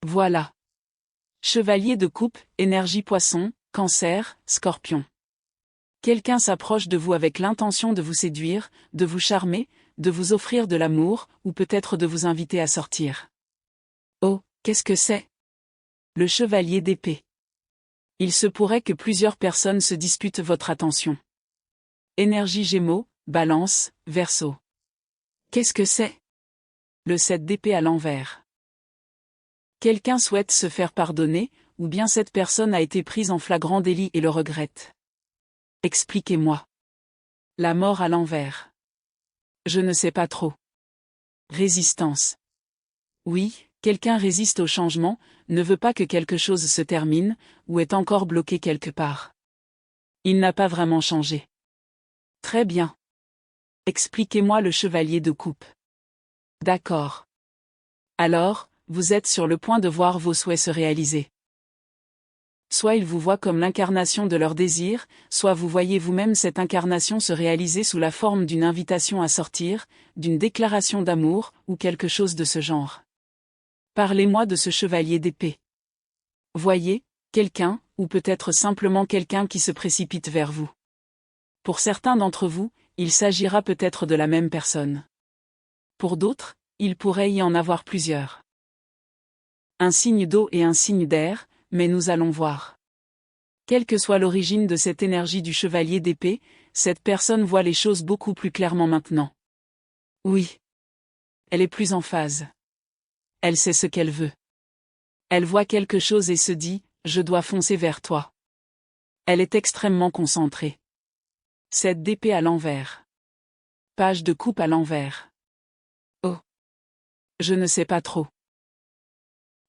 Voilà. Chevalier de coupe, énergie poisson, cancer, scorpion. Quelqu'un s'approche de vous avec l'intention de vous séduire, de vous charmer, de vous offrir de l'amour, ou peut-être de vous inviter à sortir. Oh, qu'est-ce que c'est? Le chevalier d'épée. Il se pourrait que plusieurs personnes se disputent votre attention. Énergie Gémeaux, Balance, Verseau. Qu'est-ce que c'est? Le 7 d'épée à l'envers. Quelqu'un souhaite se faire pardonner, ou bien cette personne a été prise en flagrant délit et le regrette. Expliquez-moi. La mort à l'envers. Je ne sais pas trop. Résistance. Oui, quelqu'un résiste au changement, ne veut pas que quelque chose se termine, ou est encore bloqué quelque part. Il n'a pas vraiment changé. Très bien. Expliquez-moi le chevalier de coupe. D'accord. Alors, vous êtes sur le point de voir vos souhaits se réaliser. Soit ils vous voient comme l'incarnation de leur désir, soit vous voyez vous-même cette incarnation se réaliser sous la forme d'une invitation à sortir, d'une déclaration d'amour, ou quelque chose de ce genre. Parlez-moi de ce chevalier d'épée. Voyez, quelqu'un, ou peut-être simplement quelqu'un qui se précipite vers vous. Pour certains d'entre vous, il s'agira peut-être de la même personne. Pour d'autres, il pourrait y en avoir plusieurs. Un signe d'eau et un signe d'air, mais nous allons voir. Quelle que soit l'origine de cette énergie du chevalier d'épée, cette personne voit les choses beaucoup plus clairement maintenant. Oui. Elle est plus en phase. Elle sait ce qu'elle veut. Elle voit quelque chose et se dit, je dois foncer vers toi. Elle est extrêmement concentrée. 7 d'épée à l'envers. Page de coupe à l'envers. Oh. Je ne sais pas trop.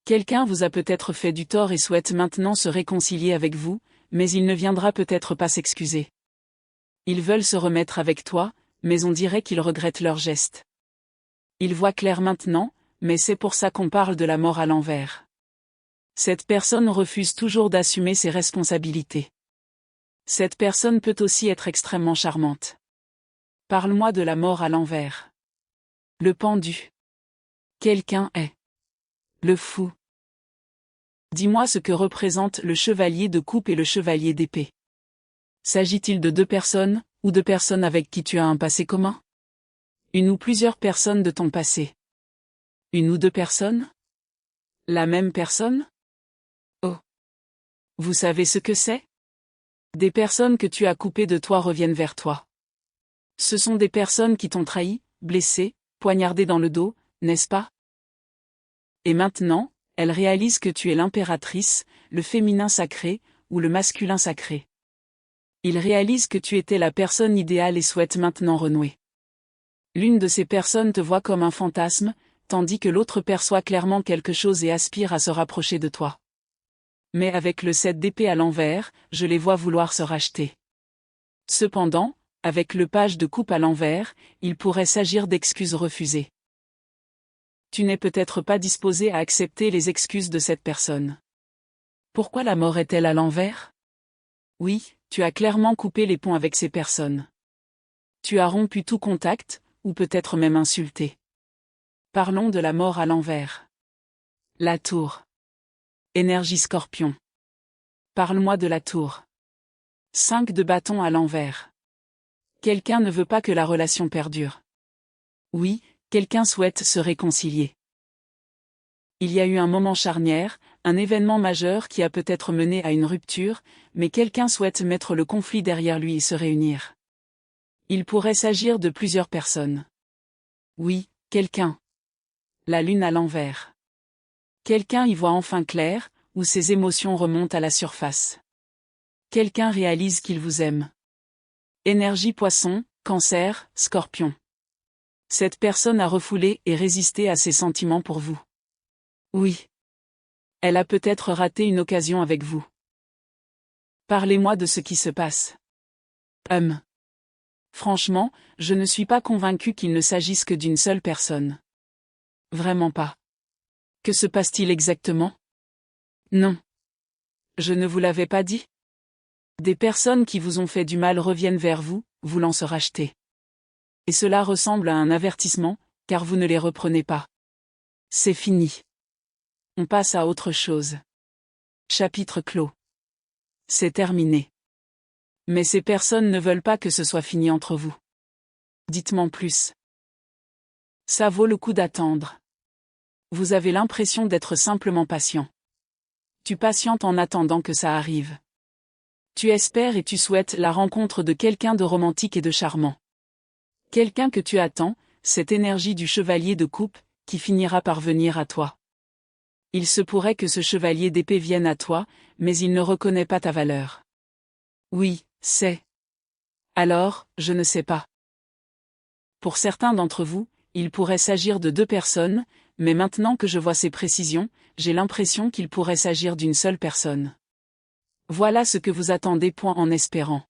Quelqu'un vous a peut-être fait du tort et souhaite maintenant se réconcilier avec vous, mais il ne viendra peut-être pas s'excuser. Ils veulent se remettre avec toi, mais on dirait qu'ils regrettent leur geste. Ils voient clair maintenant, mais c'est pour ça qu'on parle de la mort à l'envers. Cette personne refuse toujours d'assumer ses responsabilités. Cette personne peut aussi être extrêmement charmante. Parle-moi de la mort à l'envers. Le pendu. Quelqu'un est. Le fou. Dis-moi ce que représentent le chevalier de coupe et le chevalier d'épée. S'agit-il de deux personnes, ou de personnes avec qui tu as un passé commun? Une ou plusieurs personnes de ton passé? Une ou deux personnes? La même personne? Oh. Vous savez ce que c'est? Des personnes que tu as coupées de toi reviennent vers toi. Ce sont des personnes qui t'ont trahi, blessé, poignardé dans le dos, n'est-ce pas? Et maintenant, elles réalisent que tu es l'impératrice, le féminin sacré, ou le masculin sacré. Ils réalisent que tu étais la personne idéale et souhaitent maintenant renouer. L'une de ces personnes te voit comme un fantasme, tandis que l'autre perçoit clairement quelque chose et aspire à se rapprocher de toi. Mais avec le 7 d'épée à l'envers, je les vois vouloir se racheter. Cependant, avec le page de coupe à l'envers, il pourrait s'agir d'excuses refusées. Tu n'es peut-être pas disposé à accepter les excuses de cette personne. Pourquoi la mort est-elle à l'envers? Oui, tu as clairement coupé les ponts avec ces personnes. Tu as rompu tout contact, ou peut-être même insulté. Parlons de la mort à l'envers. La tour. Énergie Scorpion. Parle-moi de la tour. 5 de bâton à l'envers. Quelqu'un ne veut pas que la relation perdure. Oui, quelqu'un souhaite se réconcilier. Il y a eu un moment charnière, un événement majeur qui a peut-être mené à une rupture, mais quelqu'un souhaite mettre le conflit derrière lui et se réunir. Il pourrait s'agir de plusieurs personnes. Oui, quelqu'un. La lune à l'envers. Quelqu'un y voit enfin clair, ou ses émotions remontent à la surface. Quelqu'un réalise qu'il vous aime. Énergie poisson, cancer, scorpion. Cette personne a refoulé et résisté à ses sentiments pour vous. Oui. Elle a peut-être raté une occasion avec vous. Parlez-moi de ce qui se passe. Franchement, je ne suis pas convaincu qu'il ne s'agisse que d'une seule personne. Vraiment pas. Que se passe-t-il exactement? Non. Je ne vous l'avais pas dit? Des personnes qui vous ont fait du mal reviennent vers vous, voulant se racheter. Et cela ressemble à un avertissement, car vous ne les reprenez pas. C'est fini. On passe à autre chose. Chapitre clos. C'est terminé. Mais ces personnes ne veulent pas que ce soit fini entre vous. Dites-moi plus. Ça vaut le coup d'attendre. Vous avez l'impression d'être simplement patient. Tu patientes en attendant que ça arrive. Tu espères et tu souhaites la rencontre de quelqu'un de romantique et de charmant. Quelqu'un que tu attends, cette énergie du chevalier de coupe, qui finira par venir à toi. Il se pourrait que ce chevalier d'épée vienne à toi, mais il ne reconnaît pas ta valeur. Oui, c'est. Alors, je ne sais pas. Pour certains d'entre vous, il pourrait s'agir de 2 personnes, mais maintenant que je vois ces précisions, j'ai l'impression qu'il pourrait s'agir d'une seule personne. Voilà ce que vous attendez en espérant.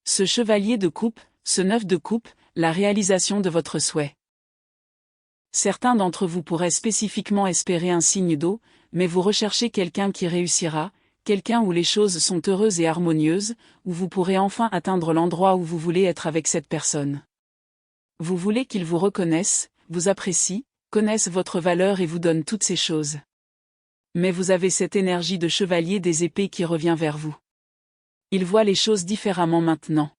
Ce chevalier de coupe, ce 9 de coupe, la réalisation de votre souhait. Certains d'entre vous pourraient spécifiquement espérer un signe d'eau, mais vous recherchez quelqu'un qui réussira, quelqu'un où les choses sont heureuses et harmonieuses, où vous pourrez enfin atteindre l'endroit où vous voulez être avec cette personne. Vous voulez qu'il vous reconnaisse, vous apprécie, connaisse votre valeur et vous donne toutes ces choses. Mais vous avez cette énergie de chevalier des épées qui revient vers vous. Ils voient les choses différemment maintenant.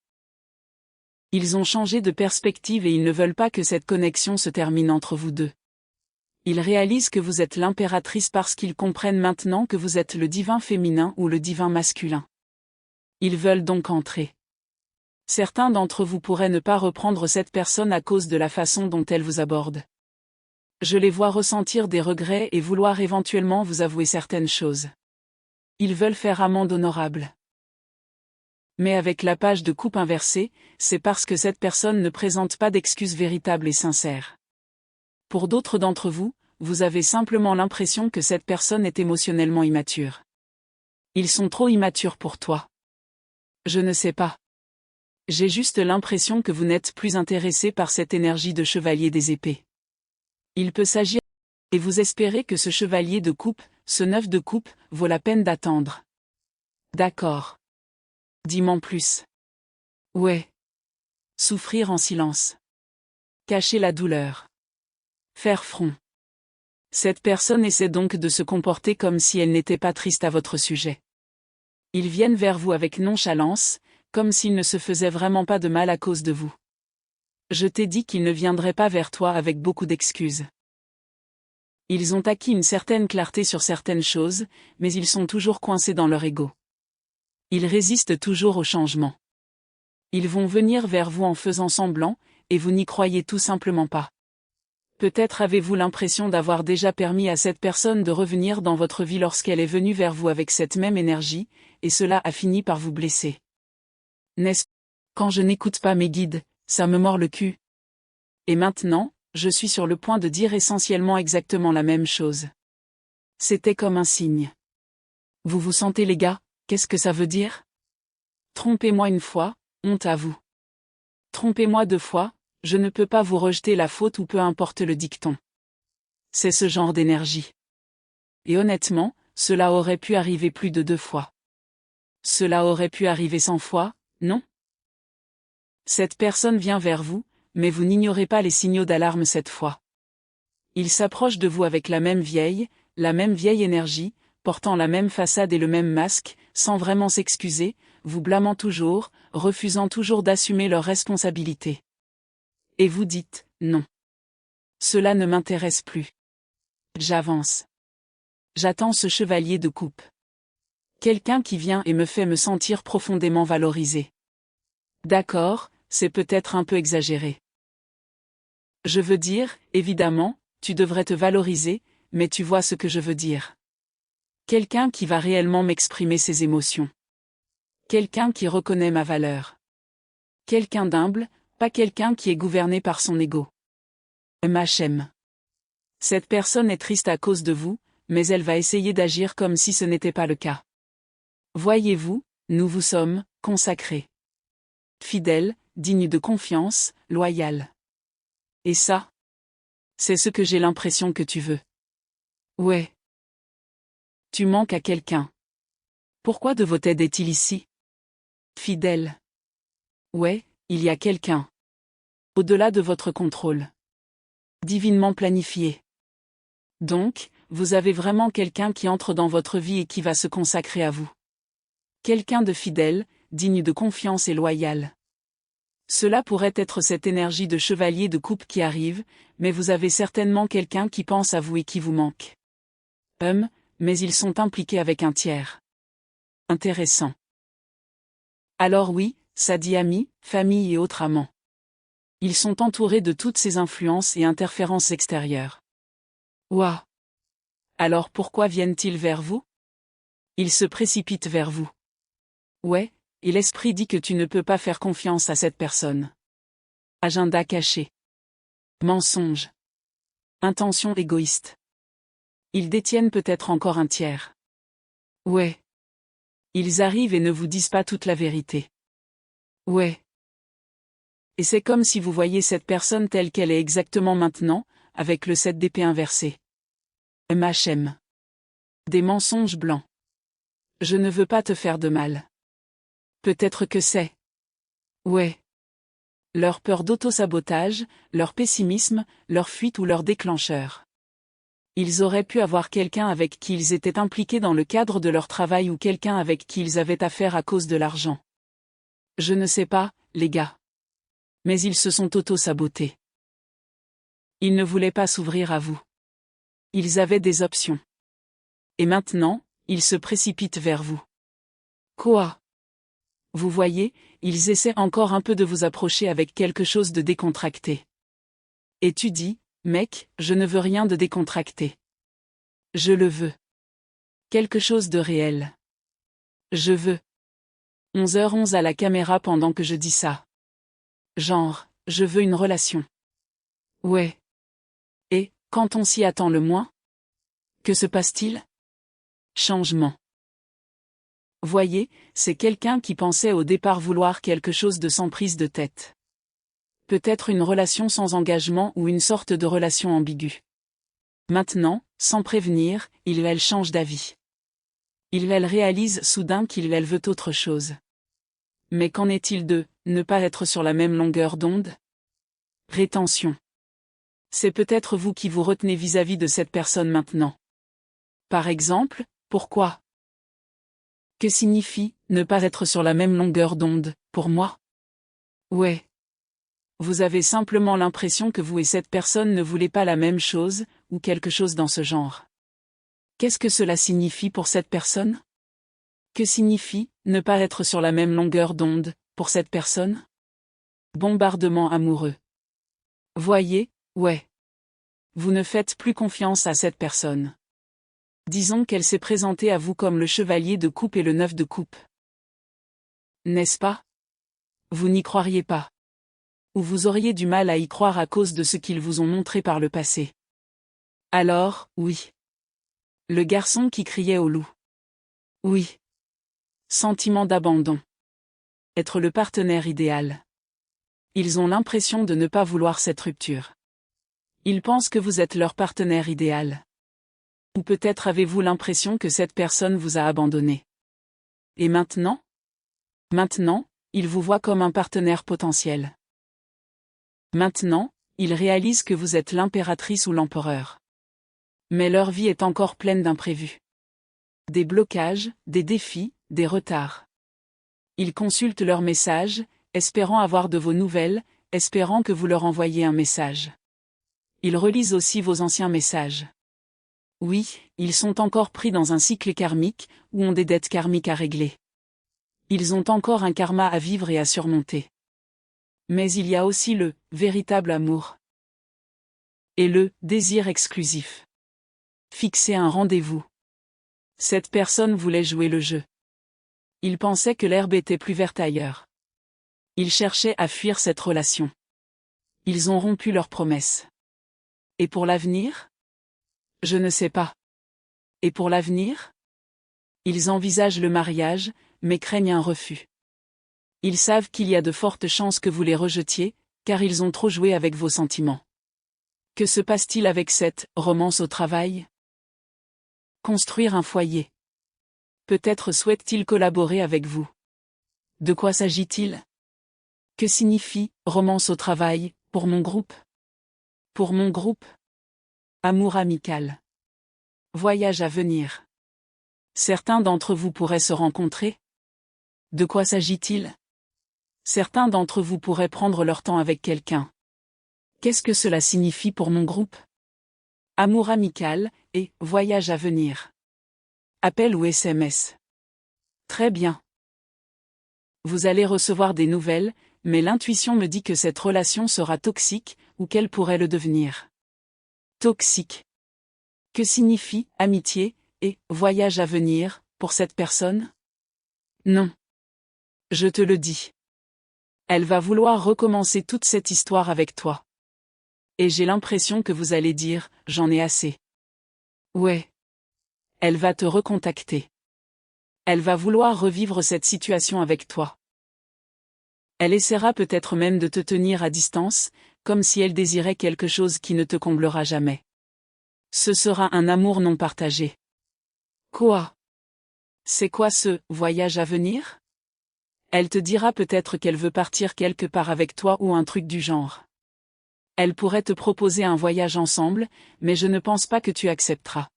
Ils ont changé de perspective et ils ne veulent pas que cette connexion se termine entre vous deux. Ils réalisent que vous êtes l'impératrice parce qu'ils comprennent maintenant que vous êtes le divin féminin ou le divin masculin. Ils veulent donc entrer. Certains d'entre vous pourraient ne pas reprendre cette personne à cause de la façon dont elle vous aborde. Je les vois ressentir des regrets et vouloir éventuellement vous avouer certaines choses. Ils veulent faire amende honorable. Mais avec la page de coupe inversée, c'est parce que cette personne ne présente pas d'excuses véritables et sincères. Pour d'autres d'entre vous, vous avez simplement l'impression que cette personne est émotionnellement immature. Ils sont trop immatures pour toi. Je ne sais pas. J'ai juste l'impression que vous n'êtes plus intéressé par cette énergie de chevalier des épées. Il peut s'agir, et vous espérez que ce chevalier de coupe, ce 9 de coupe, vaut la peine d'attendre. D'accord. Dis-moi plus. Ouais. Souffrir en silence. Cacher la douleur. Faire front. Cette personne essaie donc de se comporter comme si elle n'était pas triste à votre sujet. Ils viennent vers vous avec nonchalance, comme s'ils ne se faisaient vraiment pas de mal à cause de vous. Je t'ai dit qu'ils ne viendraient pas vers toi avec beaucoup d'excuses. Ils ont acquis une certaine clarté sur certaines choses, mais ils sont toujours coincés dans leur ego. Ils résistent toujours au changement. Ils vont venir vers vous en faisant semblant, et vous n'y croyez tout simplement pas. Peut-être avez-vous l'impression d'avoir déjà permis à cette personne de revenir dans votre vie lorsqu'elle est venue vers vous avec cette même énergie, et cela a fini par vous blesser. N'est-ce pas? Quand je n'écoute pas mes guides, ça me mord le cul. Et maintenant, je suis sur le point de dire essentiellement exactement la même chose. C'était comme un signe. Vous vous sentez les gars, qu'est-ce que ça veut dire? Trompez-moi une fois, honte à vous. Trompez-moi 2 fois, je ne peux pas vous rejeter la faute ou peu importe le dicton. C'est ce genre d'énergie. Et honnêtement, cela aurait pu arriver plus de 2 fois. Cela aurait pu arriver 100 fois, non? Cette personne vient vers vous, mais vous n'ignorez pas les signaux d'alarme cette fois. Il s'approche de vous avec la même vieille énergie, portant la même façade et le même masque, sans vraiment s'excuser, vous blâmant toujours, refusant toujours d'assumer leurs responsabilités. Et vous dites, non. Cela ne m'intéresse plus. J'avance. J'attends ce chevalier de coupe. Quelqu'un qui vient et me fait me sentir profondément valorisé. D'accord, c'est peut-être un peu exagéré. Je veux dire, évidemment, tu devrais te valoriser, mais tu vois ce que je veux dire. Quelqu'un qui va réellement m'exprimer ses émotions. Quelqu'un qui reconnaît ma valeur. Quelqu'un d'humble, pas quelqu'un qui est gouverné par son ego. MHM. Cette personne est triste à cause de vous, mais elle va essayer d'agir comme si ce n'était pas le cas. Voyez-vous, nous vous sommes consacrés. Fidèles, dignes de confiance, loyales. Et ça? C'est ce que j'ai l'impression que tu veux. Ouais. Tu manques à quelqu'un. Pourquoi de votre aide est-il ici? Fidèle. Ouais, il y a quelqu'un. Au-delà de votre contrôle. Divinement planifié. Donc, vous avez vraiment quelqu'un qui entre dans votre vie et qui va se consacrer à vous. Quelqu'un de fidèle, digne de confiance et loyal. Cela pourrait être cette énergie de chevalier de coupe qui arrive, mais vous avez certainement quelqu'un qui pense à vous et qui vous manque. Mais ils sont impliqués avec un tiers. Intéressant. Alors oui, ça dit amis, famille et autres amants. Ils sont entourés de toutes ces influences et interférences extérieures. Ouah! Alors pourquoi viennent-ils vers vous? Ils se précipitent vers vous. Ouais, et l'esprit dit que tu ne peux pas faire confiance à cette personne. Agenda caché. Mensonge. Intention égoïste. Ils détiennent peut-être encore un tiers. Ouais. Ils arrivent et ne vous disent pas toute la vérité. Ouais. Et c'est comme si vous voyez cette personne telle qu'elle est exactement maintenant, avec le 7 d'épée inversé. MHM. Des mensonges blancs. Je ne veux pas te faire de mal. Peut-être que c'est. Ouais. Leur peur d'auto-sabotage, leur pessimisme, leur fuite ou leur déclencheur. Ils auraient pu avoir quelqu'un avec qui ils étaient impliqués dans le cadre de leur travail ou quelqu'un avec qui ils avaient affaire à cause de l'argent. Je ne sais pas, les gars. Mais ils se sont auto-sabotés. Ils ne voulaient pas s'ouvrir à vous. Ils avaient des options. Et maintenant, ils se précipitent vers vous. Quoi? Vous voyez, ils essaient encore un peu de vous approcher avec quelque chose de décontracté. Et tu dis, mec, je ne veux rien de décontracté. Je le veux. Quelque chose de réel. Je veux. 11h11 à la caméra pendant que je dis ça. Genre, je veux une relation. Ouais. Et, quand on s'y attend le moins? Que se passe-t-il? Changement. Voyez, c'est quelqu'un qui pensait au départ vouloir quelque chose de sans prise de tête. Peut-être une relation sans engagement ou une sorte de relation ambiguë. Maintenant, sans prévenir, il change d'avis. Il réalise soudain qu'il veut autre chose. Mais qu'en est-il de ne pas être sur la même longueur d'onde? Rétention. C'est peut-être vous qui vous retenez vis-à-vis de cette personne maintenant. Par exemple, pourquoi? Que signifie ne pas être sur la même longueur d'onde, pour moi? Ouais. Vous avez simplement l'impression que vous et cette personne ne voulez pas la même chose, ou quelque chose dans ce genre. Qu'est-ce que cela signifie pour cette personne? Que signifie ne pas être sur la même longueur d'onde, pour cette personne? Bombardement amoureux. Voyez, ouais. Vous ne faites plus confiance à cette personne. Disons qu'elle s'est présentée à vous comme le chevalier de coupe et le 9 de coupe. N'est-ce pas? Vous n'y croiriez pas. Ou vous auriez du mal à y croire à cause de ce qu'ils vous ont montré par le passé. Alors, oui. Le garçon qui criait au loup. Oui. Sentiment d'abandon. Être le partenaire idéal. Ils ont l'impression de ne pas vouloir cette rupture. Ils pensent que vous êtes leur partenaire idéal. Ou peut-être avez-vous l'impression que cette personne vous a abandonné. Et maintenant? Maintenant, ils vous voient comme un partenaire potentiel. Maintenant, ils réalisent que vous êtes l'impératrice ou l'empereur. Mais leur vie est encore pleine d'imprévus. Des blocages, des défis, des retards. Ils consultent leurs messages, espérant avoir de vos nouvelles, espérant que vous leur envoyiez un message. Ils relisent aussi vos anciens messages. Oui, ils sont encore pris dans un cycle karmique, ou ont des dettes karmiques à régler. Ils ont encore un karma à vivre et à surmonter. Mais il y a aussi le véritable amour. Et le désir exclusif. Fixer un rendez-vous. Cette personne voulait jouer le jeu. Il pensait que l'herbe était plus verte ailleurs. Ils cherchaient à fuir cette relation. Ils ont rompu leurs promesses. Et pour l'avenir? Je ne sais pas. Et pour l'avenir? Ils envisagent le mariage, mais craignent un refus. Ils savent qu'il y a de fortes chances que vous les rejetiez, car ils ont trop joué avec vos sentiments. Que se passe-t-il avec cette romance au travail? Construire un foyer. Peut-être souhaite-t-il collaborer avec vous. De quoi s'agit-il? Que signifie romance au travail, pour mon groupe? Pour mon groupe? Amour amical. Voyage à venir. Certains d'entre vous pourraient se rencontrer. De quoi s'agit-il? Certains d'entre vous pourraient prendre leur temps avec quelqu'un. Qu'est-ce que cela signifie pour mon groupe? Amour amical et voyage à venir. Appel ou SMS. Très bien. Vous allez recevoir des nouvelles, mais l'intuition me dit que cette relation sera toxique, ou qu'elle pourrait le devenir. Toxique. Que signifie amitié et voyage à venir pour cette personne? Non. Je te le dis. Elle va vouloir recommencer toute cette histoire avec toi. Et j'ai l'impression que vous allez dire, j'en ai assez. Ouais. Elle va te recontacter. Elle va vouloir revivre cette situation avec toi. Elle essaiera peut-être même de te tenir à distance, comme si elle désirait quelque chose qui ne te comblera jamais. Ce sera un amour non partagé. Quoi? C'est quoi ce voyage à venir? Elle te dira peut-être qu'elle veut partir quelque part avec toi ou un truc du genre. Elle pourrait te proposer un voyage ensemble, mais je ne pense pas que tu accepteras.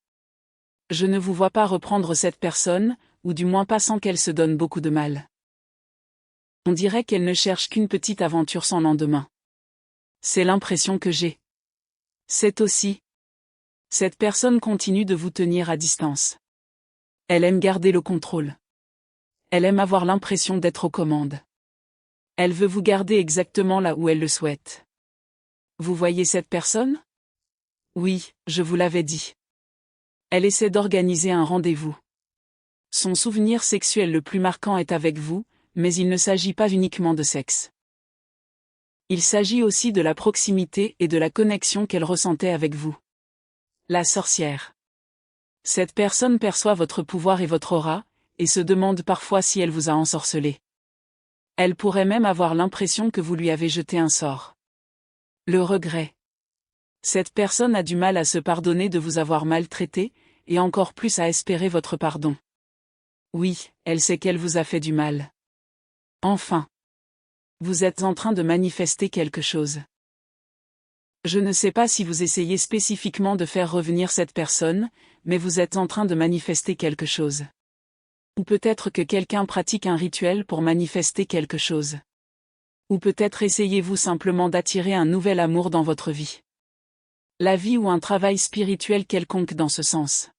Je ne vous vois pas reprendre cette personne, ou du moins pas sans qu'elle se donne beaucoup de mal. On dirait qu'elle ne cherche qu'une petite aventure sans lendemain. C'est l'impression que j'ai. C'est aussi. Cette personne continue de vous tenir à distance. Elle aime garder le contrôle. Elle aime avoir l'impression d'être aux commandes. Elle veut vous garder exactement là où elle le souhaite. Vous voyez cette personne? Oui, je vous l'avais dit. Elle essaie d'organiser un rendez-vous. Son souvenir sexuel le plus marquant est avec vous, mais il ne s'agit pas uniquement de sexe. Il s'agit aussi de la proximité et de la connexion qu'elle ressentait avec vous. La sorcière. Cette personne perçoit votre pouvoir et votre aura, et se demande parfois si elle vous a ensorcelé. Elle pourrait même avoir l'impression que vous lui avez jeté un sort. Le regret. Cette personne a du mal à se pardonner de vous avoir maltraité, et encore plus à espérer votre pardon. Oui, elle sait qu'elle vous a fait du mal. Enfin. Vous êtes en train de manifester quelque chose. Je ne sais pas si vous essayez spécifiquement de faire revenir cette personne, mais vous êtes en train de manifester quelque chose. Ou peut-être que quelqu'un pratique un rituel pour manifester quelque chose. Ou peut-être essayez-vous simplement d'attirer un nouvel amour dans votre vie. La vie ou un travail spirituel quelconque dans ce sens.